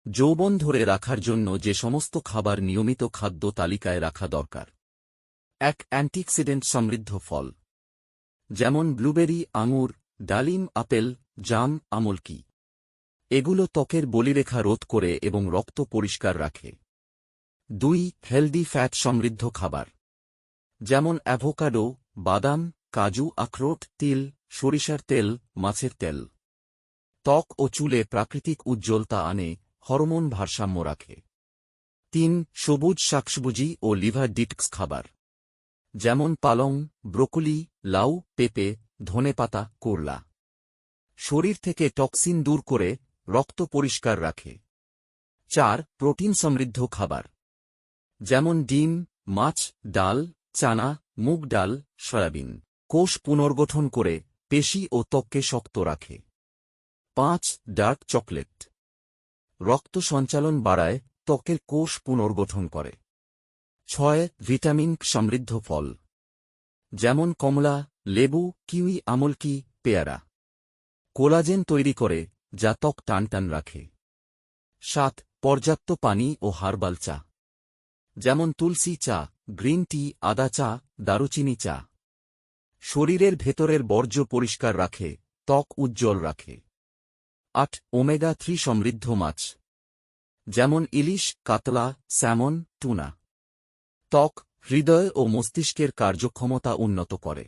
যৌবন ধরে রাখার জন্য যে সমস্ত খাবার নিয়মিত খাদ্য তালিকায় রাখা দরকার। ১. অ্যান্টিঅক্সিডেন্ট সমৃদ্ধ ফল, যেমন ব্লুবেরি, আঙুর, ডালিম, আপেল, জাম, আমলকি। এগুলো ত্বকের বলিরেখা রোধ করে এবং রক্ত পরিষ্কার রাখে। ২. হেলদি ফ্যাট সমৃদ্ধ খাবার, যেমন অ্যাভোকাডো, বাদাম, কাজু, আখরোট, তিল, সরিষার তেল, মাছের তেল। ত্বক ও চুলে প্রাকৃতিক উজ্জ্বলতা আনে, হরমোন ভারসাম্য রাখে। ৩. সবুজ শাকসবজি ও লিভার ডিটক্স খাবার, যেমন পালং, ব্রোকলি, লাউ, পেঁপে, ধনেপাতা, করলা। শরীর থেকে টক্সিন দূর করে রক্ত পরিষ্কার রাখে। ৪. প্রোটিন সমৃদ্ধ খাবার, যেমন ডিম, মাছ, ডাল, চানা, মুগ ডাল, সয়াবিন। কোষ পুনর্গঠন করে পেশি ও ত্বককে শক্ত রাখে। ৫. ডার্ক চকলেট, রক্ত সঞ্চালন বাড়ায়, ত্বকের কোষ পুনর্গঠন করে। ৬. ভিটামিন সমৃদ্ধ ফল, যেমন কমলা, লেবু, কিউই, আমলকি, পেয়ারা। কোলাজেন তৈরি করে, যা ত্বক টানটান রাখে। ৭. পর্যাপ্ত পানি ও হার্বাল চা, যেমন তুলসী চা, গ্রিন টি, আদা চা, দারুচিনি চা। শরীরের ভেতরের বর্জ্য পরিষ্কার রাখে, ত্বক উজ্জ্বল রাখে। ৮. ওমেগা-3 সমৃদ্ধ মাছ, যেমন ইলিশ, কাতলা, স্যামন, টুনা। ত্বক, হৃদয় ও মস্তিষ্কের কার্যক্ষমতা উন্নত করে।